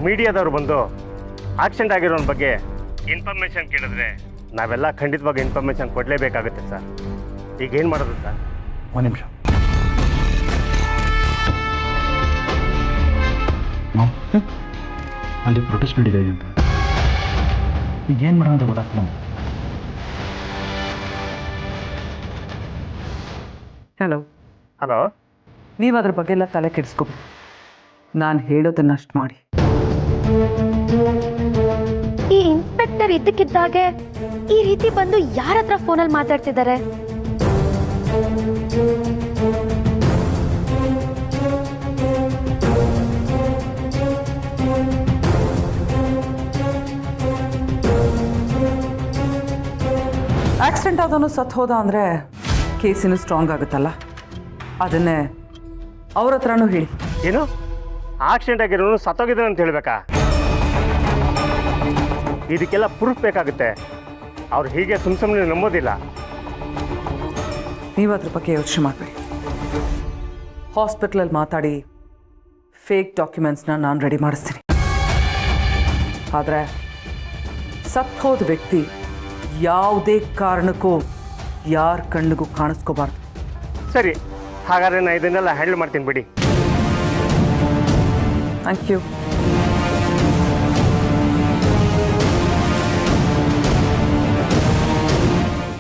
ಮೀಡಿಯಾದವ್ರು ಬಂದು ಆಕ್ಸಿಡೆಂಟ್ ಆಗಿರೋನ ಬಗ್ಗೆ ಇನ್ಫಾರ್ಮೇಷನ್ ಕೇಳಿದ್ರೆ ನಾವೆಲ್ಲ ಖಂಡಿತವಾಗಿ ಇನ್ಫಾರ್ಮೇಷನ್ ಕೊಡಲೇಬೇಕಾಗುತ್ತೆ ಸರ್. ಈಗ ಏನು ಮಾಡೋದು ಸರ್? ಒಂದು ನಿಮಿಷ. ಅಲ್ಲಿ ಪ್ರೊಟೆಸ್ಟ್ ನಡೀತಾ ಇದೆ ಅಂತ. ಈಗ ಏನು ಮಾಡೋದು ಗೊತ್ತಾಗ್ತದೆ. ಹಲೋ ಹಲೋ, ನೀವು ಅದ್ರ ಬಗ್ಗೆ ಎಲ್ಲ ತಲೆ ಕೆಡಿಸ್ಕೋಬೇಕು. ನಾನು ಹೇಳೋದನ್ನಷ್ಟು ಮಾಡಿ. ಈ ಇನ್ಸ್ಪೆಕ್ಟರ್ ಇದ್ದಕ್ಕಿದ್ದಾಗೆ ಈ ರೀತಿ ಬಂದು ಯಾರ ಹತ್ರ ಫೋನಲ್ಲಿ ಮಾತಾಡ್ತಿದ್ದಾರೆ? ಆಕ್ಸಿಡೆಂಟ್ ಆದವನು ಸತ್ತು ಹೋದ ಅಂದರೆ ಕೇಸಿನ ಸ್ಟ್ರಾಂಗ್ ಆಗುತ್ತಲ್ಲ, ಅದನ್ನೇ ಅವ್ರ ಹತ್ರನೂ ಹೇಳಿ. ಏನು ಆಕ್ಸಿಡೆಂಟ್ ಆಗಿರೋನು ಸತ್ತೋಗಿದ್ದಾನೆ ಅಂತ ಹೇಳ್ಬೇಕಾ? ಇದಕ್ಕೆಲ್ಲ ಪ್ರೂಫ್ ಬೇಕಾಗುತ್ತೆ. ಅವ್ರು ಹೀಗೆ ಸುಮ್ಮನೆ ನಂಬೋದಿಲ್ಲ. ನೀವು ಅದ್ರ ಬಗ್ಗೆ ಯೋಚನೆ ಮಾಡಬೇಡಿ. ಹಾಸ್ಪಿಟ್ಲಲ್ಲಿ ಮಾತಾಡಿ ಫೇಕ್ ಡಾಕ್ಯುಮೆಂಟ್ಸ್ನ ನಾನು ರೆಡಿ ಮಾಡಿಸ್ತೀನಿ. ಆದರೆ ಸತ್ತು ಹೋದ ವ್ಯಕ್ತಿ ಯಾವುದೇ ಕಾರಣಕ್ಕೂ ಯಾರ ಕಣ್ಣಿಗೂ ಕಾಣಿಸ್ಕೋಬಾರ್ದು. ಸರಿ, ಹಾಗಾದ್ರೆ ನಾನು ಇದನ್ನೆಲ್ಲ ಹ್ಯಾಂಡಲ್ ಮಾಡ್ತೀನಿ ಬಿಡಿ. Thank you.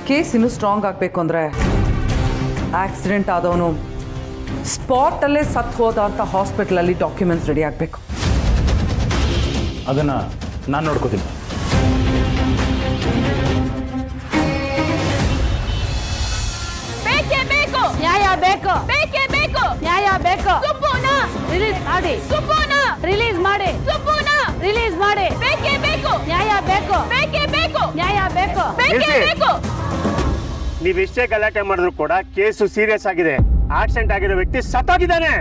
ಕೇಸ್ ಇನ್ನೂ ಸ್ಟ್ರಾಂಗ್ ಆಗಬೇಕು ಅಂದರೆ ಆಕ್ಸಿಡೆಂಟ್ ಆದವನು ಸ್ಪಾಟಲ್ಲೇ ಸತ್ತು ಹೋದ ಅಂತ ಹಾಸ್ಪಿಟಲಲ್ಲಿ ಡಾಕ್ಯುಮೆಂಟ್ಸ್ ರೆಡಿ ಆಗಬೇಕು. ಅದನ್ನು ನಾನು ನೋಡ್ಕೋತೀನಿ. ಬೇಕೇ ಬೇಕು, ನ್ಯಾಯ ಬೇಕು, ಬೇಕೇ ಬೇಕು, ನ್ಯಾಯ ಬೇಕು. ಸುಬ್ಬುನ ರಿಲೀಸ್ ಮಾಡಿ, ಸುಬ್ಬುನ ರಿಲೀಸ್ ಮಾಡಿ, ಸುಬ್ಬುನ ರಿಲೀಸ್ ಮಾಡಿ. ಬೇಕೇ ಬೇಕು, ನ್ಯಾಯ ಬೇಕು, ಬೇಕೇ ಬೇಕು, ನ್ಯಾಯ ಬೇಕು, ಬೇಕೇ ಬೇಕು. ನೀವೆಷ್ಟೇ ಗಲಾಟೆ ಮಾಡಿದ್ರು ಕೂಡ ಕೇಸು ಸೀರಿಯಸ್ ಆಗಿದೆ. ಆಕ್ಸಿಡೆಂಟ್ ಆಗಿರೋ ವ್ಯಕ್ತಿ ಸತ್ತೋಗಿದ್ದಾನೆ.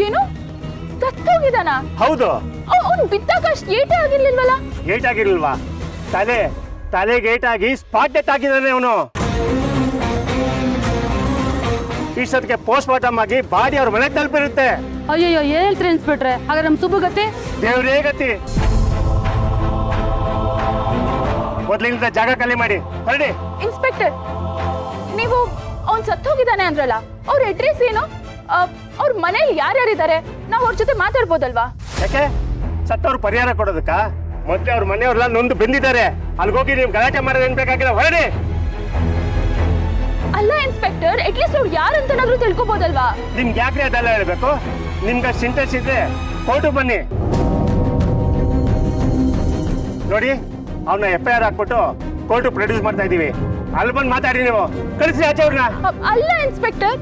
ಏನು, ಸತ್ತೋಗಿದಾನ? ಹೌದು. ಅವ್ನು ಬಿದ್ದಾಗ ಅಷ್ಟು ಏಟೇ ಆಗಿರ್ಲಿಲ್ವಲ್ಲ? ಏಟ್ ಆಗಿರ್ಲಿಲ್ವಾ? ತಲೆಗೆ ಏಟಾಗಿ ಸ್ಪಾಟ್ ಡೆತ್ ಆಗಿದ್ದಾನೆ ಅವನು. ಇಷ್ಟೊತ್ತಿಗೆ ಪೋಸ್ಟ್ ಮಾರ್ಟಮ್ ಆಗಿ ಬಾಡಿ ಅವ್ರ ಮನೆಗೆ ತಲುಪಿರುತ್ತೆ. ಅಯ್ಯಯ್ಯೋ, ಏನ್ ಹೇಳ್ತೀರಿ ಇನ್ಸ್ಪೆಕ್ಟ್ರೆ? ಹಾಗಾದ್ರೆ ನಮ್ಮ ಸುಬ್ಬು ಗತಿ? ದೇವ್ರೇ ಗತಿ. ಮೊದಲಿನಿಂದ ಜಾಗ ಖಾಲಿ ಮಾಡಿ ಹೊರಡಿ. ಇನ್ಸ್ಪೆಕ್ಟರ್, ನೀವು ಅವ್ನು ಸತ್ತೋಗಿದ್ದಾನೆ ಅಂದ್ರಲ್ಲ, ಅವ್ರ ಅಡ್ರೆಸ್ ಏನು? ಅವ್ರ ಮನೇಲಿ ಯಾರ್ಯಾರಿದ್ದಾರೆ? ನಾವು ಅವ್ರ ಜೊತೆ ಮಾತಾಡ್ಬೋದಲ್ವಾ? ಯಾಕೆ ಸತ್ತವ್ರು ಪರಿಹಾರ ಕೊಡೋದಕ್ಕ? ಮೊದಲೇ ಅವ್ರ ಮನೆಯವ್ರೆಲ್ಲ ನೊಂದು ಬೆಂದಿದ್ದಾರೆ. ಅಲ್ಲಿಗೋಗಿ ನೀವು ಗಲಾಟೆ ಮಾಡೋದು ಏನ್ ಬೇಕಾಗಿಲ್ಲ, ಹೊರಡಿ. ಅಲ್ಲ ಇನ್ಸ್ಪೆಕ್ಟರ್, ಅಟ್ಲೀಸ್ಟ್ ಅವ್ರು ಯಾರಂತನಾದ್ರೂ ತಿಳ್ಕೊಬೋದಲ್ವಾ? ನಿಮ್ಗೆ ಯಾಕ್ರಿ ಅದೆಲ್ಲ ಹೇಳ್ಬೇಕು? ನಿಮ್ಗೆ ಇಂಟ್ರೆಸ್ಟ್ ಇದ್ರೆ ಕೋರ್ಟಿಗೆ ಬನ್ನಿ. ನೋಡಿ, ಅವನ್ನ FIR ಹಾಕ್ಬಿಟ್ಟು ಕೋರ್ಟ್ ಪ್ರೊಡ್ಯೂಸ್ ಮಾಡ್ತಾ ಇದೀವಿ. ಅಲ್ಲಿ ಬಂದು ಮಾತಾಡಿ, ನೀವು ಕಳಿಸಿ ಆಚೆ ಅವ್ರನ್ನ. ಅಲ್ಲ ಇನ್ಸ್ಪೆಕ್ಟರ್.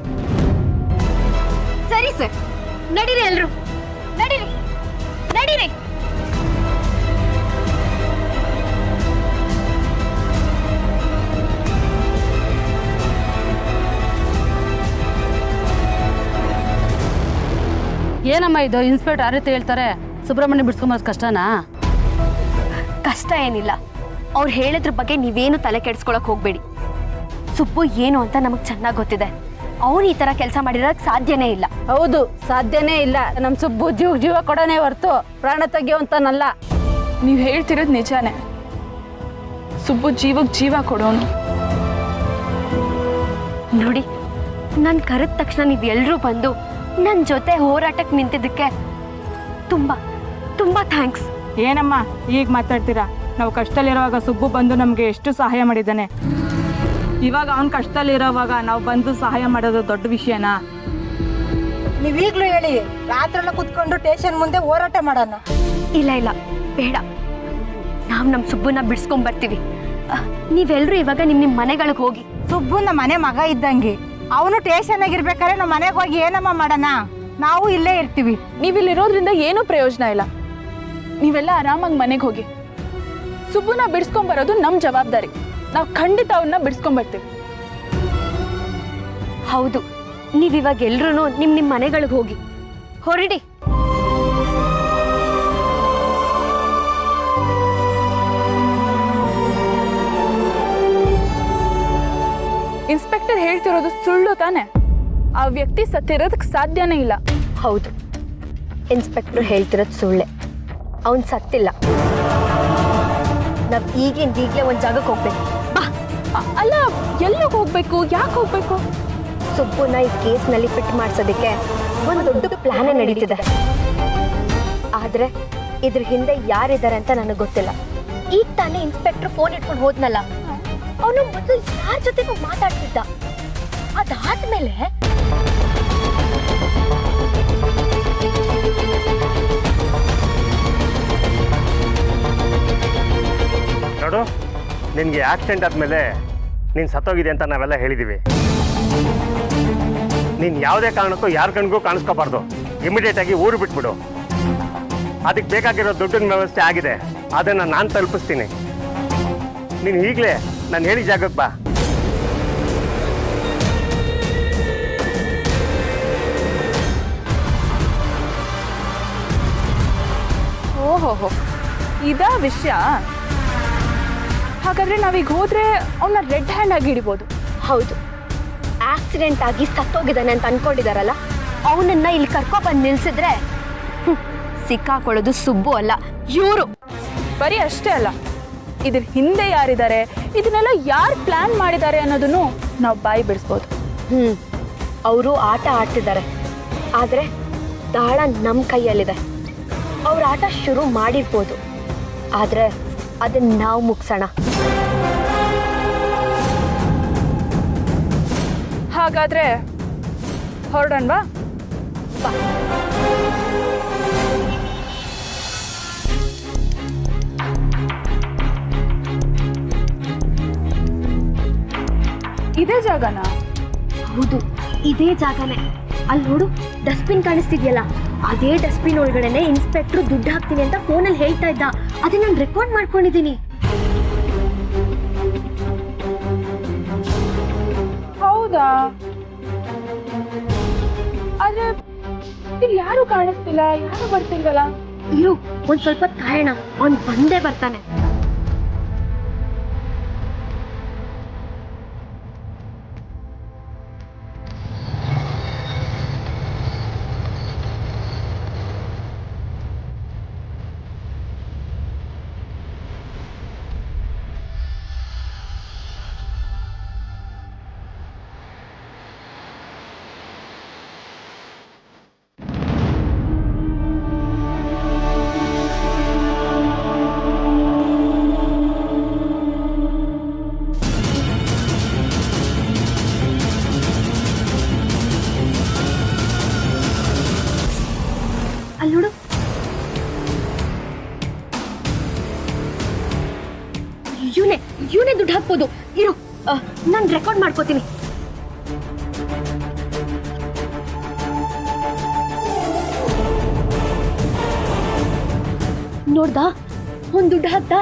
ಸರಿ ಸರ್, ನಡೀರಿ ಎಲ್ರು, ನಡೀರಿ ನಡೀರಿ. ಏನಮ್ಮ ಇದು? ಇನ್ಸ್ಪೆಕ್ಟರ್ ಆ ರೀತಿ ಹೇಳ್ತಾರೆ. ಸುಬ್ರಹ್ಮಣ್ಯ ಬಿಡ್ಸ್ಕೊಂಬರೋದು ಕಷ್ಟನಾ? ಕಷ್ಟ ಏನಿಲ್ಲ. ಅವ್ರು ಹೇಳಿದ್ರ ಬಗ್ಗೆ ನೀವೇನು ತಲೆ ಕೆಡಿಸ್ಕೊಳಕ್ ಹೋಗ್ಬೇಡಿ. ಸುಬ್ಬು ಏನು ಅಂತ ನಮಗ್ ಚೆನ್ನಾಗಿ ಗೊತ್ತಿದೆ. ಅವ್ನು ಈ ತರ ಕೆಲಸ ಮಾಡಿರೋಕ್ ಸಾಧ್ಯನೇ ಇಲ್ಲ. ಹೌದು, ಸಾಧ್ಯನೇ ಇಲ್ಲ. ನಮ್ಮ ಸುಬ್ಬು ಜೀವ ಕೊಡೋನೇ ಹೊರ್ತು ಪ್ರಾಣ ತೆಗಿಯೋಂತನಲ್ಲ. ನೀವು ಹೇಳ್ತಿರೋದು ನಿಜಾನೇ. ಸುಬ್ಬು ಜೀವಕ್ಕೆ ಜೀವ ಕೊಡೋನು. ನೋಡಿ, ನಾನು ಕರೆದ ತಕ್ಷಣ ನೀವು ಎಲ್ಲರೂ ಬಂದು ನನ್ನ ಜೊತೆ ಹೋರಾಟಕ್ಕೆ ನಿಂತಿದ್ದಕ್ಕೆ ತುಂಬಾ ತುಂಬಾ ಥ್ಯಾಂಕ್ಸ್. ಏನಮ್ಮ ಈಗ ಮಾತಾಡ್ತೀರಾ? ನಾವು ಕಷ್ಟದಲ್ಲಿರುವಾಗ ಸುಬ್ಬು ಬಂದು ನಮಗೆ ಎಷ್ಟು ಸಹಾಯ ಮಾಡಿದ್ದಾನೆ. ಇವಾಗ ಅವ್ನು ಕಷ್ಟದಲ್ಲಿರೋವಾಗ ನಾವು ಬಂದು ಸಹಾಯ ಮಾಡೋದು ದೊಡ್ಡ ವಿಷಯನಾ? ನೀವೀಗ್ಲೂ ಹೇಳಿ, ರಾತ್ರೆಲ್ಲ ಕುತ್ಕೊಂಡು ಸ್ಟೇಷನ್ ಮುಂದೆ ಹೋರಾಟ ಮಾಡೋಣ. ಇಲ್ಲ ಇಲ್ಲ, ಬೇಡ. ನಾವು ನಮ್ಮ ಸುಬ್ಬುನ ಬಿಡಿಸ್ಕೊಂಡ್ ಬರ್ತೀವಿ. ನೀವೆಲ್ಲರೂ ಇವಾಗ ನಿಮ್ಮ ಮನೆಗಳಿಗೆ ಹೋಗಿ. ಸುಬ್ಬು ನಮ್ಮ ಮನೆ ಮಗ ಇದ್ದಂಗೆ. ಅವನು ಸ್ಟೇಷನ್ ಆಗಿರ್ಬೇಕಾದ್ರೆ ನಮ್ಮ ಮನೆಗೆ ಹೋಗಿ ಏನಮ್ಮ ಮಾಡೋಣ? ನಾವು ಇಲ್ಲೇ ಇರ್ತೀವಿ. ನೀವಿಲ್ಲಿರೋದ್ರಿಂದ ಏನೂ ಪ್ರಯೋಜನ ಇಲ್ಲ. ನೀವೆಲ್ಲ ಆರಾಮಾಗಿ ಮನೆಗೆ ಹೋಗಿ. ಸುಬ್ಬುನ ಬಿಡಿಸ್ಕೊಂಬರೋದು ನಮ್ಮ ಜವಾಬ್ದಾರಿ. ನಾವು ಖಂಡಿತ ಅವನ್ನ ಬಿಡಿಸ್ಕೊಂಬರ್ತೀವಿ. ಹೌದು, ನೀವಿವಾಗ ಎಲ್ರೂ ನಿಮ್ಮ ಮನೆಗಳಿಗೆ ಹೋಗಿ ಹೊರಡಿ. ಇನ್ಸ್ಪೆಕ್ಟರ್ ಹೇಳ್ತಿರೋದು ಸುಳ್ಳು ತಾನೆ? ಆ ವ್ಯಕ್ತಿ ಸತ್ತಿರೋದಕ್ಕೆ ಸಾಧ್ಯನೇ ಇಲ್ಲ. ಹೌದು, ಇನ್ಸ್ಪೆಕ್ಟ್ರು ಹೇಳ್ತಿರೋದು ಸುಳ್ಳೆ. ಅವನು ಸತ್ತಿಲ್ಲ. ನಾವು ಈಗಲೇ ಒಂದು ಜಾಗಕ್ಕೆ ಹೋಗ್ಬೇಕು. ಬಾ. ಅಲ್ಲ, ಎಲ್ಲಿಗೆ ಹೋಗ್ಬೇಕು? ಯಾಕೆ ಹೋಗ್ಬೇಕು? ಸುಬ್ಬುನ ಈ ಕೇಸ್ನಲ್ಲಿ ಫಿಟ್ ಮಾಡಿಸೋದಕ್ಕೆ ಒಂದು ದೊಡ್ಡ ಪ್ಲಾನೇ ನಡೀತಿದೆ. ಆದ್ರೆ ಇದ್ರ ಹಿಂದೆ ಯಾರಿದ್ದಾರೆ ಅಂತ ನನಗೆ ಗೊತ್ತಿಲ್ಲ. ಈಗ ತಾನೇ ಇನ್ಸ್ಪೆಕ್ಟರ್ ಫೋನ್ ಇಟ್ಕೊಂಡು ಹೋದ್ನಲ್ಲ, ಅವನು ಮೊದಲು ಯಾರ ಜೊತೆಗೂ ಮಾತಾಡ್ತಿದ್ದ. ಅದಾದ್ಮೇಲೆ ನೋಡು, ನಿನಗೆ ಆಕ್ಸಿಡೆಂಟ್ ಆದಮೇಲೆ ನೀನು ಸತ್ತೋಗಿದೆ ಅಂತ ನಾವೆಲ್ಲ ಹೇಳಿದ್ದೀವಿ. ನೀನು ಯಾವುದೇ ಕಾರಣಕ್ಕೂ ಯಾರ ಕಣ್ಗೂ ಕಾಣಿಸ್ಕೋಬಾರ್ದು. ಇಮಿಡಿಯೇಟಾಗಿ ಊರು ಬಿಟ್ಬಿಡು. ಅದಕ್ಕೆ ಬೇಕಾಗಿರೋ ದುಡ್ಡಿನ ವ್ಯವಸ್ಥೆ ಆಗಿದೆ, ಅದನ್ನು ನಾನು ತಲುಪಿಸ್ತೀನಿ. ನೀನು ಈಗಲೇ ನಾನು ಹೇಳಿ ಜಾಗಕ್ಕೆ ಬಾ. ಓಹೋಹೋ, ಇದಾ ವಿಷಯ? ಹಾಗಾದ್ರೆ ನಾವೀಗ ಹೋದ್ರೆ ಅವನ್ನ ರೆಡ್ ಹ್ಯಾಂಡ್ ಆಗಿ ಹಿಡಿಬೋದು. ಹೌದು, ಆಕ್ಸಿಡೆಂಟ್ ಆಗಿ ಸತ್ತೋಗಿದ್ದಾನೆ ಅಂತ ಅನ್ಕೊಂಡಿದಾರಲ್ಲ, ಅವನನ್ನ ಇಲ್ಲಿ ಕರ್ಕೊಬಂದು ನಿಲ್ಸಿದ್ರೆ ಸಿಕ್ಕಾಕೊಳ್ಳೋದು ಸುಬ್ಬು ಅಲ್ಲ, ಇವರು. ಬರೀ ಅಷ್ಟೇ ಅಲ್ಲ, ಇದ್ರ ಹಿಂದೆ ಯಾರಿದ್ದಾರೆ, ಇದನ್ನೆಲ್ಲ ಯಾರು ಪ್ಲಾನ್ ಮಾಡಿದ್ದಾರೆ ಅನ್ನೋದನ್ನು ನಾವು ಬಾಯಿ ಬಿಡಿಸ್ಬೋದು. ಅವರು ಆಟ ಆಡ್ತಿದ್ದಾರೆ, ಆದರೆ ದಾಳ ನಮ್ಮ ಕೈಯಲ್ಲಿದೆ. ಅವ್ರ ಆಟ ಶುರು ಮಾಡಿರ್ಬೋದು, ಆದರೆ ಅದನ್ನ ನಾವು ಮುಗಿಸೋಣ. ಹಾಗಾದ್ರೆ ಹೊರಡೋಣವಾ? ಬಾ. ಇದೇ ಜಾಗನಾ? ಹೌದು, ಇದೇ ಜಾಗನೇ. ಅಲ್ಲಿ ನೋಡು, ಡಸ್ಟ್ಬಿನ್ ಕಾಣಿಸ್ತಿದ್ಯಲ್ಲ, ಅದೇ ಡಸ್ಟ್ಬಿನ್ ಒಳಗಡೆನೆ ಇನ್ಸ್ಪೆಕ್ಟ್ರು ದುಡ್ಡು ಹಾಕ್ತೀನಿ ಅಂತ ಫೋನಲ್ಲಿ ಹೇಳ್ತಾ ಇದ್ದ. ಅದನ್ನ ನಾನು ರೆಕಾರ್ಡ್ ಮಾಡ್ಕೊಂಡಿದ್ದೀನಿ. ಹೌದಾ? ಆದ್ರೆ ಇಲ್ಲಿ ಯಾರು ಕಾಣಿಸ್ತಿಲ್ಲ, ಯಾರು ಬರ್ತಿಲ್ವಲ್ಲ? ಇರು, ಒಂದ್ ಸ್ವಲ್ಪ ಕಾಯೋಣ, ಅವ್ನು ಬಂದೇ ಬರ್ತಾನೆ. ಅಲ್ಲಿ ನೋಡು, ಇವನೇ ದುಡ್ಡು ಹಾಕ್ಬೋದು. ಇರು, ನಾನು ರೆಕಾರ್ಡ್ ಮಾಡ್ಕೋತೀನಿ. ನೋಡ್ದಾ, ಒಂದ್ ದುಡ್ಡು ಹಾಕ್ದ.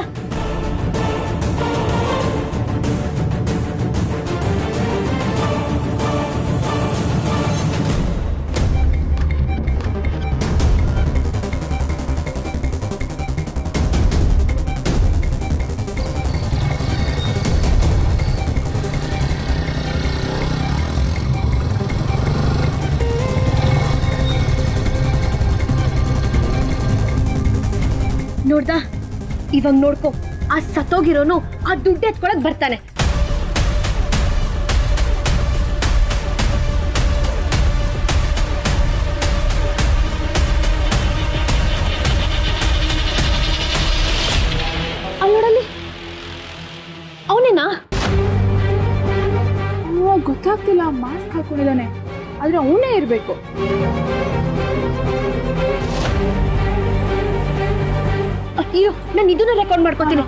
ನೋಡ್ದಾ, ಇವಾಗ ನೋಡ್ಕೊ, ಆ ಸತ್ತೋಗಿರೋನು ಆ ದುಡ್ಡು ಎತ್ಕೊಳಕ್ ಬರ್ತಾನೆ. ಅಲ್ಲೋಡಲ್ಲಿ, ಅವನೇನಾ? ಗೊತ್ತಾಗ್ತಿಲ್ಲ, ಮಾಸ್ಕ್ ಹಾಕೊಂಡಿದ್ದಾನೆ, ಆದ್ರೆ ಅವನೇ ಇರ್ಬೇಕು. ಅಯ್ಯೋ, ನಾನು ಇದನ್ನ ರೆಕಾರ್ಡ್ ಮಾಡ್ಕೊತೀನಿ.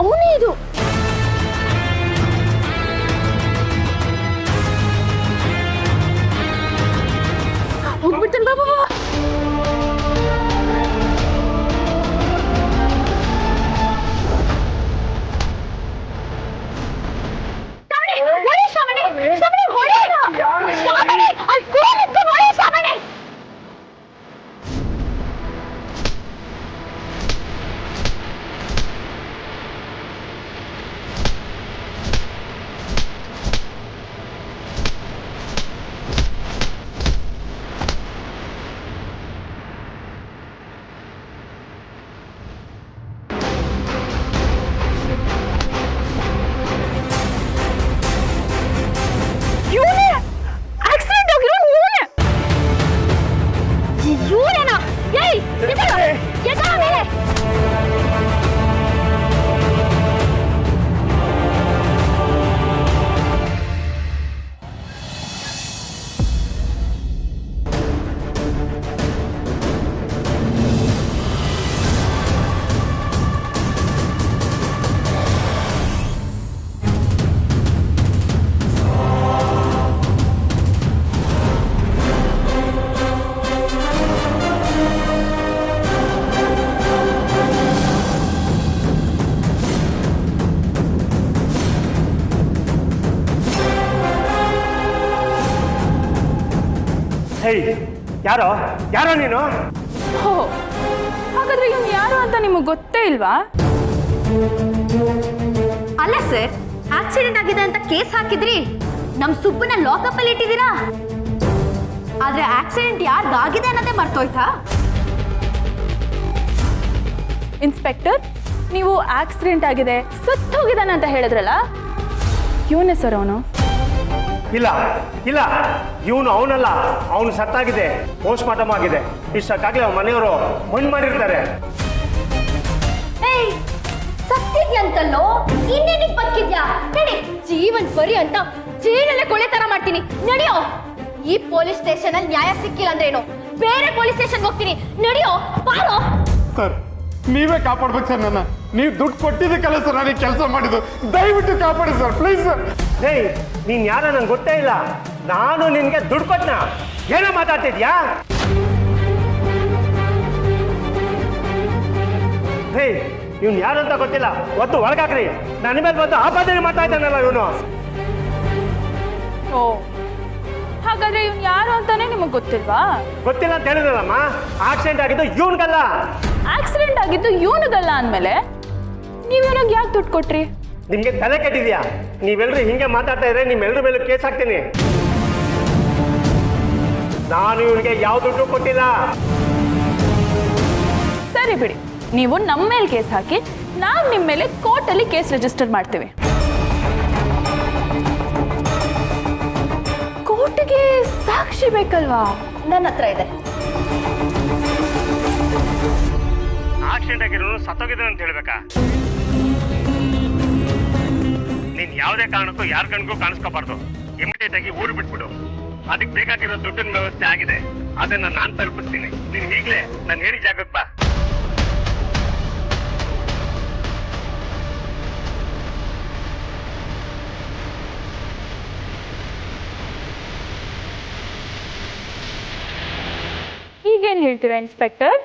ಅವನೇ ಇದು. ಹೋಗ್ಬಿಡ್ತಾನೆ. ಬಾ ಬಾ ಬಾ. ಏಯ್ ಯಾರೋ ಯಾರೋ ನೀನು? ಹೋ, ಹಾಗಾದ್ರೆ ಇವ್ನು ಯಾರು ಅಂತ ನಿಮಗೆ ಗೊತ್ತೇ ಇಲ್ವಾ? ಅಲ್ಲ ಸರ್, ಆಕ್ಸಿಡೆಂಟ್ ಆಗಿದೆ ಅಂತ ಕೇಸ್ ಹಾಕಿದ್ರಿ, ನಮ್ ಸುಬ್ಬನ ಲಾಕಪ್ ಅಲ್ಲಿ ಇಟ್ಟಿದ್ದೀರಾ. ಆದ್ರೆ ಆಕ್ಸಿಡೆಂಟ್ ಯಾರಿಗಾಗಿದೆ ಅನ್ನೋದೇ ಮರ್ತೋಯ್ತಾ? ಇನ್ಸ್ಪೆಕ್ಟರ್, ನೀವು ಆಕ್ಸಿಡೆಂಟ್ ಆಗಿದೆ ಸತ್ತೋಗಿದ್ದಾನೆ ಅಂತ ಹೇಳಿದ್ರಲ್ಲ, ಇವನೇ ಸರ್ ಅವನು? ಇಲ್ಲ ಇಲ್ಲ, ಇವನು ಅವನಲ್ಲ, ಅವನು ಸತ್ತಾಗಿದೆ, ಪೋಸ್ಟ್ ಮಾರ್ಟಮ್ ಆಗಿದೆ. ಇಷ್ಟಕ್ಕಾಗಲಿ ಅವ್ನ ಮನೆಯವರು ಮಣ್ಣು ಮಾಡಿರ್ತಾರೆ. ಏಯ್, ಸತ್ತಿದ್ಯಂತಲ್ಲೋ, ಇನ್ನೇನಿಗೆ ಬದುಕಿದ್ಯಾ? ನಡಿ, ಜೀವನ್ ಬರಿ ಅಂತ ಜೈಲಲ್ಲೇ ಕೊಳೆ ತರ ಮಾಡ್ತೀನಿ. ನಡಿಯೋ. ಈ ಪೊಲೀಸ್ ಸ್ಟೇಷನ್ ಅಲ್ಲಿ ನ್ಯಾಯ ಸಿಕ್ಕಿಲ್ಲ ಅಂದ್ರೆ ಏನು, ಬೇರೆ ಪೊಲೀಸ್ ಸ್ಟೇಷನ್ ಹೋಗ್ತೀನಿ. ನಡಿಯೋ, ಬಾರೋ. ಸರ್ ನೀವೇ ಕಾಪಾಡ್ಬೇಕು ಸರ್ ನನ್ನ. ನೀವು ದುಡ್ಡು ಕೊಟ್ಟಿದ್ದಕ್ಕಲ್ಲ ಸರ್ ನನಗೆ ಕೆಲಸ ಮಾಡಿದ್ದು. ದಯವಿಟ್ಟು ಕಾಪಾಡಿ ಸರ್, ಪ್ಲೀಸ್ ಸರ್. ಏಯ್, ನೀನ್ ಯಾರ ನಂಗೆ ಗೊತ್ತೇ ಇಲ್ಲ. ನಾನು ನಿನ್ಗೆ ದುಡ್ಡು ಕೊಟ್ನ? ಏನೋ ಮಾತಾಡ್ತಿದ್ಯಾ? ಹೇಯ್, ಇವ್ನು ಯಾರು ಅಂತ ಗೊತ್ತಿಲ್ಲ, ಒತ್ತು ಒಳಗಾಕ್ರಿ. ನನ್ನ ಮೇಲೆ ಬಂದು ಆಪಾದನೆ ಮಾಡ್ತಾ ಇದ್ದಾನಲ್ಲ ಇವನು. ಓ, ಹಾಗಾದ್ರೆ ಇವ್ನು ಯಾರು ಅಂತಾನೆ ನಿಮಗೆ ಗೊತ್ತಿಲ್ವಾ? ಗೊತ್ತಿಲ್ಲ ಅಂತ ಹೇಳಿದ್ರಲ್ಲಮ್ಮ, ಆಕ್ಸಿಡೆಂಟ್ ಆಗಿದ್ದು ಇವನ್ಗಲ್ಲ. ಆಕ್ಸಿಡೆಂಟ್ ಆಗಿದ್ದು ಇವನಿಗಲ್ಲ ಅಂದಮೇಲೆ ನೀವು ಇವನಿಗೆ ಯಾಕೆ ದುಡ್ಡು ಕೊಟ್ರಿ? ನಿಮ್ಗೆ ತಲೆ ಕೆಟ್ಟಿದ್ಯಾ? ನೀವೆಲ್ಲರೂ ಹಿಂಗೆ ಮಾತಾಡ್ತಾ ಇದ್ರೆ ನಿಮ್ಮೆಲ್ಲರ ಮೇಲೂ ಕೇಸ್ ಹಾಕ್ತೀನಿ. ನಾನು ಇವನಿಗೆ ಯಾವ ದುಡ್ಡು ಕೊಟ್ಟಿಲ್ಲ. ಸರಿ ಬಿಡಿ, ನೀವು ನಮ್ಮ ಮೇಲೆ ಕೇಸ್ ಹಾಕಿ, ನಾವು ನಿಮ್ಮ ಮೇಲೆ ಕೋರ್ಟಲ್ಲಿ ಕೇಸ್ ರಿಜಿಸ್ಟರ್ ಮಾಡ್ತೀವಿ. ಕೋರ್ಟ್ಗೆ ಸಾಕ್ಷಿ ಬೇಕಲ್ವಾ? ನನ್ನ ಹತ್ರ ಇದೆ. ಆಕ್ಸಿಡೆಂಟ್ ಆಗಿರೋನು ಸತ್ತೋಗಿದ್ದಾನೆ ಅಂತ ಹೇಳ್ಬೇಕಾ? ನೀನ್ ಯಾವುದೇ ಕಾರಣಕ್ಕೂ ಯಾರ ಕಣ್ಗೂ ಕಾಣಿಸ್ಕೋಬಾರ್ದು. ಇಮಿಡಿಯೇಟ್ ಆಗಿ ಊರು ಬಿಟ್ಬಿಡು. ಅದಕ್ಕೆ ಬೇಕಾಗಿರೋ ದುಡ್ಡಿನ ವ್ಯವಸ್ಥೆ ಆಗಿದೆ, ಅದನ್ನ ನಾನು ತಲುಪಿಸ್ತೀನಿ. ನೀನ್ ಈಗಲೇ ನಾನು ಹೇಳಿದ ಜಾಗಕ್ಕೆ ಬಾ. ಈಗೇನು ಹೇಳ್ತೀರಾ ಇನ್ಸ್ಪೆಕ್ಟರ್?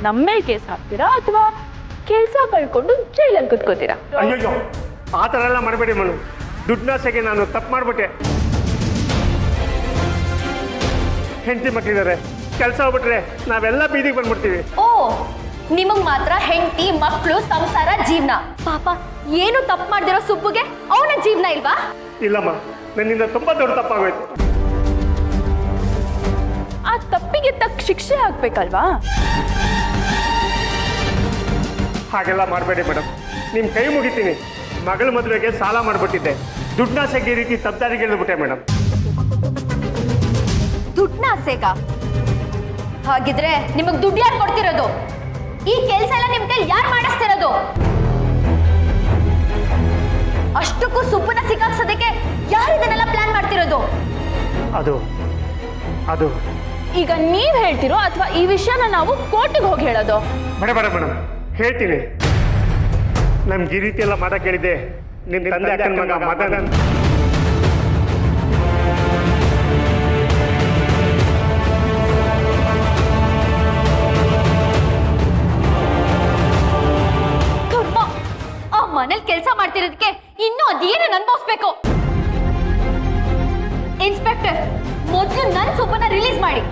ನಮ್ಮ ಮೇಲೆ ಕೇಸ್ ಹಾಕ್ತೀರಾ ಅಥವಾ ಕೆಲಸ ಕಳ್ಕೊಂಡು ಜೈಲಲ್ಲಿ ಕುತ್ಕೋತೀರಾ? ಅಯ್ಯೋ, ಆ ಥರ ಎಲ್ಲ ಮಾಡಬೇಡಿ ಮನು. ದುಡ್ಡಾಸೆಗೆ ನಾನು ತಪ್ಪು ಮಾಡ್ಬಿಟ್ಟೆ. ಹೆಂಡತಿ ಮಕ್ಕಳಿದ್ದಾರೆ, ಕೆಲಸ ಹೋಗ್ಬಿಟ್ರೆ ನಾವೆಲ್ಲ ಬೀದಿಗೆ ಬಂದ್ಬಿಡ್ತೀವಿ. ಓ, ನಿಮಗ್ ಮಾತ್ರ ಹೆಂಡತಿ, ಮಕ್ಕಳು, ಸಂಸಾರ, ಜೀವನ. ಪಾಪ ಏನು ತಪ್ಪು ಮಾಡ್ದಿರೋ ಸುಬ್ಬುಗೆ ಅವನ ಜೀವನ ಇಲ್ವಾ? ಇಲ್ಲಮ್ಮ, ನನ್ನಿಂದ ತುಂಬಾ ದೊಡ್ಡ ತಪ್ಪಾಗೋಯ್ತು. ಆ ತಪ್ಪಿಗೆ ತಕ್ಕ ಶಿಕ್ಷೆ ಆಗ್ಬೇಕಲ್ವಾ? ಹಾಗೆಲ್ಲ ಮಾಡಬೇಡಿ ಮೇಡಮ್, ನಿಮ್ಮ ಕೈ ಮುಗಿತೀನಿ. ಮಗಳ ಮದುವೆಗೆ ಸಾಲ ಮಾಡಿಬಿಟ್ಟಿದ್ದೆ, ದುಡ್ಡಾಸೆಗೆ ಈ ರೀತಿ ತಪ್ಪದಾರಿಗೆ ಇಳಿದ್ಬಿಟ್ಟೆ ಮೇಡಮ್. ದುಡ್ಡನ್ನ ಆಸೆಗ? ಹಾಗಿದ್ರೆ ನಿಮಗ್ ದುಡ್ಡು ಯಾರು ಕೊಡ್ತಿರೋದು? ಈ ಕೆಲಸ ಎಲ್ಲ ನಿಮ್ ಕೈಲಿ ಯಾರು ಮಾಡಿಸ್ತಿರೋದು? ಅಷ್ಟಕ್ಕೂ ಸುಬ್ಬನ ಸಿಕ್ಕಾಕ್ಸೋದಕ್ಕೆ ಯಾರು ಇದನ್ನೆಲ್ಲ ಪ್ಲಾನ್ ಮಾಡ್ತಿರೋದು? ಅದು ಅದು ಈಗ ನೀವ್ ಹೇಳ್ತಿರೋ ಅಥವಾ ಈ ವಿಷಯನ ನಾವು ಕೋರ್ಟಿಗೆ ಹೋಗಿ ಹೇಳೋದು? ಬೇಡ ಮೇಡಮ್, ಹೇಳ್ತೀನಿ. ನಮ್ಗೆ ಈ ರೀತಿ ಎಲ್ಲ ಮಾಡಕ್ಕೆ ಹೇಳಿದ್ದೆ ನಿನ್ನ ತಂದೆ ಅಕ್ಕನ ಮಗ ಮದನ್. ಆ ಮನೇಲಿ ಕೆಲಸ ಮಾಡ್ತಿರೋದಕ್ಕೆ ಇನ್ನೂ ಅದೇನು ಅನ್ಭವಿಸ್ಬೇಕು? ಇನ್ಸ್ಪೆಕ್ಟರ್, ಮೊದಲು ನನ್ನ ಸುಬ್ಬನ ರಿಲೀಸ್ ಮಾಡಿ.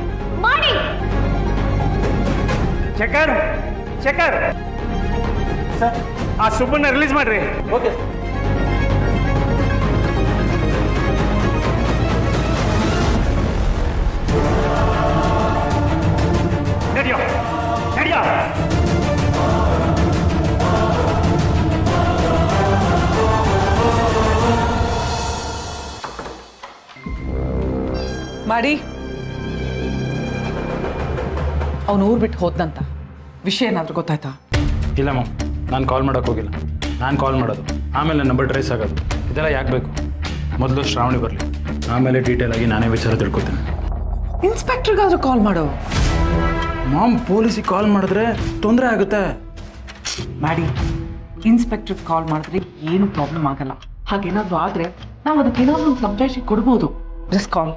ಶೇಖರ್, ಆ ಸುಬ್ಬನ್ನ ರಿಲೀಸ್ ಮಾಡ್ರಿ. ಓಕೆ ನಡಿಯೋ. ಮಾಡಿ. ಅವನು ಊರು ಬಿಟ್ಟು ಹೋದ್ನಂತ ವಿಷಯ ಏನಾದರೂ ಗೊತ್ತಾಯ್ತಾ? ಇಲ್ಲ ಮ್ಯಾಮ್, ನಾನು ಕಾಲ್ ಮಾಡೋಕ್ಕೆ ಹೋಗಿಲ್ಲ. ನಾನು ಕಾಲ್ ಮಾಡೋದು, ಆಮೇಲೆ ನನ್ನ ನಂಬರ್ ಟ್ರೇಸ್ ಆಗೋದು, ಇದೆಲ್ಲ ಯಾಕೆ ಬೇಕು? ಮೊದಲು ಶ್ರಾವಣಿ ಬರಲಿ, ಆಮೇಲೆ ಡೀಟೇಲ್ ಆಗಿ ನಾನೇ ವಿಚಾರ ತಿಳ್ಕೊತೀನಿ. ಇನ್ಸ್ಪೆಕ್ಟರ್ಗಾದ್ರೂ ಕಾಲ್ ಮಾಡು. ಮಾಮ್, ಪೊಲೀಸಿಗೆ ಕಾಲ್ ಮಾಡಿದ್ರೆ ತೊಂದರೆ ಆಗುತ್ತೆ. ಮಾಡಿ, ಇನ್ಸ್ಪೆಕ್ಟರ್ಗೆ ಕಾಲ್ ಮಾಡಿದ್ರೆ ಏನು ಪ್ರಾಬ್ಲಮ್ ಆಗಲ್ಲ. ಹಾಗೇನಾದರೂ ಆದರೆ ನಾವು ಅದಕ್ಕೆ ಏನಾದರೂ ಒಂದು ಕಂಪ್ಲೇಂಟ್ ಕೊಡ್ಬೋದು. Just call.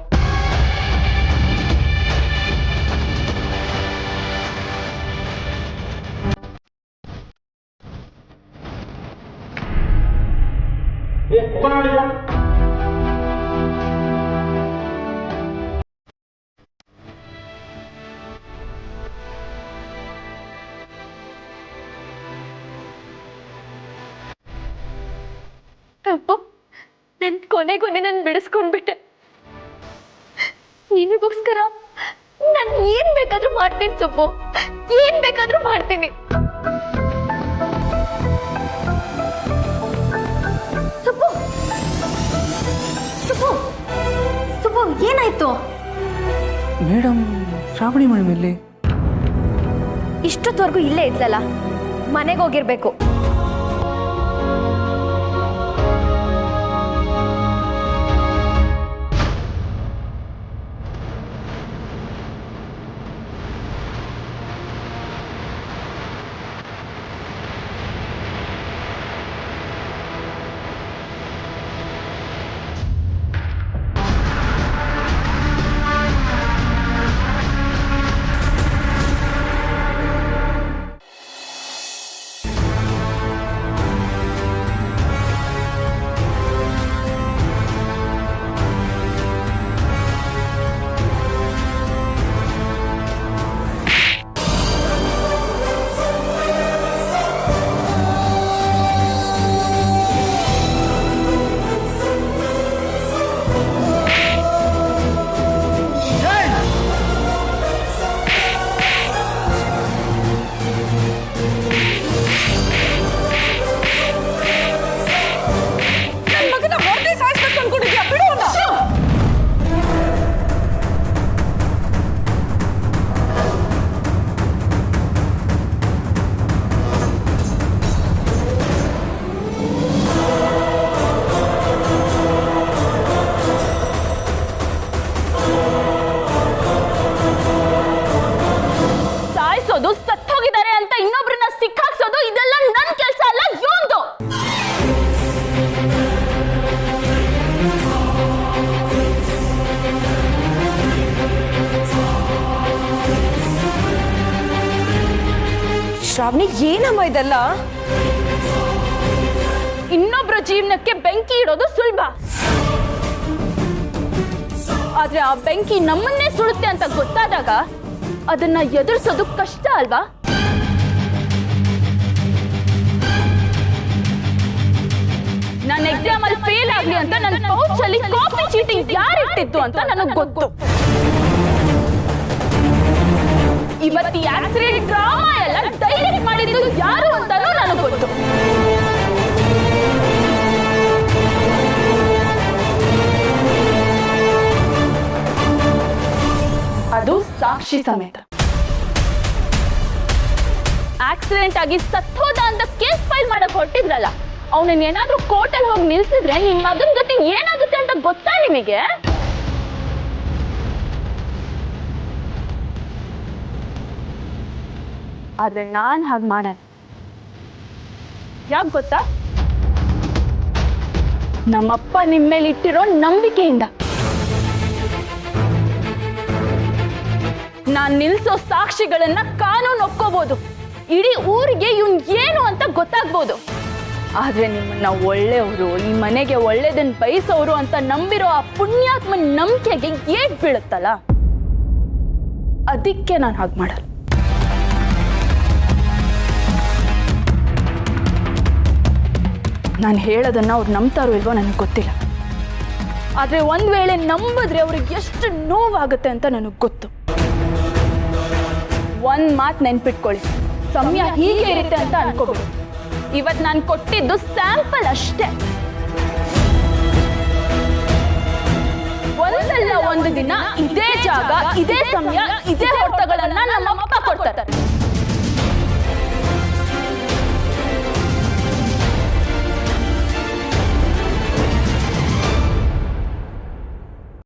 ಅಪ್ಪು, ನನ್ ಕೊನೆಗೊನೆ ನಾನು ಬಿಡಿಸ್ಕೊಂಡ್ಬಿಟ್ಟೆ. ನಿನಗೋಸ್ಕರ ನಾನು ಏನ್ ಬೇಕಾದ್ರೂ ಮಾಡ್ತೀನಿ ಸುಬ್ಬು, ಏನ್ ಬೇಕಾದ್ರೂ ಮಾಡ್ತೀನಿ. ಸುಬ್ಬು ಸುಬ್ಬು ಸುಬ್ಬು ಏನಾಯ್ತು? ಮೇಡಮ್, ಶ್ರಾವಣಿ ಮೇಡಮ್ ಇಲ್ಲಿ? ಇಷ್ಟೊತ್ತವರೆಗೂ ಇಲ್ಲೇ ಇದ್ಲಲ್ಲ, ಮನೆಗೆ ಹೋಗಿರ್ಬೇಕು. ಸತ್ತೋಗಿದ್ದಾರೆ ಅಂತ ಇನ್ನೊಬ್ರನ್ನ ಸಿಕ್ಕಾಕ್ಸೋದು ಇದೆಲ್ಲ ನನ್ನ ಕೆಲಸ ಅಲ್ಲ, ಇವಂದು. ಶ್ರಾವಣಿ, ಏನಮ್ಮ ಇದೆಲ್ಲ? ಇನ್ನೊಬ್ರ ಜೀವನಕ್ಕೆ ಬೆಂಕಿ ಇಡೋದು ಸುಲಭ, ಆದ್ರೆ ಆ ಬೆಂಕಿ ನಮ್ಮನ್ನೇ ಸುಡುತ್ತೆ ಅಂತ ಗೊತ್ತಾದಾಗ ಅದನ್ನ ಎದುರಿಸೋದು ಕಷ್ಟ ಅಲ್ವಾ? ನಾನು ಎಕ್ಸಾಮ್ ಅಲ್ಲಿ ಫೇಲ್ ಆಗ್ಲಿ ಅಂತ ನನ್ನ ಪೌಚ್ ಅಲ್ಲಿ ಕಾಪಿ ಚೀಟಿಂಗ್ ಯಾರಿಟ್ಟಿತ್ತು ಅಂತ ನನಗೆ ಗೊತ್ತು. ಇವತ್ತು ಈ ಆಕ್ಸಿಡೆಂಟ್ ಡ್ರಾಮಾ ಎಲ್ಲ ಡೈರೆಕ್ಟ್ ಮಾಡಿದ್ದು ಯಾರು ಅಂತಾನೂ ನನಗೆ ಗೊತ್ತು. ಅದು ಸಾಕ್ಷಿ ಸಮೇತ. ಆಕ್ಸಿಡೆಂಟ್ ಆಗಿ ಸತ್ತೋದ ಅಂತ ಕೇಸ್ ಫೈಲ್ ಮಾಡಕ್ ಹೊರಟಿದ್ರಲ್ಲ, ಅವನನ್ನ ಏನಾದ್ರೂ ಕೋರ್ಟಲ್ಲಿ ಹೋಗಿ ನಿಲ್ಸಿದ್ರೆ ನಿಮ್ ಮಗನ ಜೊತೆ ಏನಾಗುತ್ತೆ ಅಂತ ಗೊತ್ತಾ ನಿಮಗೆ? ಆದ್ರೆ ನಾನ್ ಹಾಗೆ ಮಾಡಲ್ಲ. ಯಾಕೆ ಗೊತ್ತಾ? ನಮ್ಮಪ್ಪ ನಿಮ್ಮ ಮೇಲೆ ಇಟ್ಟಿರೋ ನಂಬಿಕೆಯಿಂದ. ನಾನ್ ನಿಲ್ಸೋ ಸಾಕ್ಷಿಗಳನ್ನ ಕಾನೂನು ಒಪ್ಕೋಬಹುದು, ಇಡೀ ಊರಿಗೆ ಇವನ್ ಏನು ಅಂತ ಗೊತ್ತಾಗ್ಬೋದು. ಆದ್ರೆ ನಿಮ್ಮನ್ನ ಒಳ್ಳೆಯವರು, ಈ ಮನೆಗೆ ಒಳ್ಳೇದನ್ನ ಬಯಸೋರು ಅಂತ ನಂಬಿರೋ ಆ ಪುಣ್ಯಾತ್ಮನ ನಂಬಿಕೆಗೆ ಏಟ್ ಬೀಳುತ್ತಲ್ಲ, ಅದಕ್ಕೆ ನಾನು ಹಾಗೆ ಮಾಡಲ್ಲ. ನಾನು ಹೇಳೋದನ್ನ ಅವ್ರು ನಂಬ್ತಾರೋ ಇಲ್ವೋ ನನಗೆ ಗೊತ್ತಿಲ್ಲ, ಆದ್ರೆ ಒಂದ್ ವೇಳೆ ನಂಬಿದ್ರೆ ಅವ್ರಿಗೆ ಎಷ್ಟು ನೋವಾಗುತ್ತೆ ಅಂತ ನನಗೆ ಗೊತ್ತು. ಒಂದ್ ಮಾತು ನೆನ್ಪಿಟ್ಕೊಳ್ಳಿ, ಸಮಯ ಹೀಗೆ ಇರುತ್ತೆ ಅಂತ ಅನ್ಕೋಬೇಡಿ. ಇವತ್ತು ನಾನು ಕೊಟ್ಟಿದ್ದು ಸ್ಯಾಂಪಲ್ ಅಷ್ಟೇ. ಒಂದಲ್ಲ ಒಂದು ದಿನ ಇದೇ ಜಾಗ, ಇದೇ ಸಮಯ, ಇದೇ ಹೊತ್ತಗಳನ್ನ ನಮ್ಮಪ್ಪ ಕೊಡ್ತಾರೆ.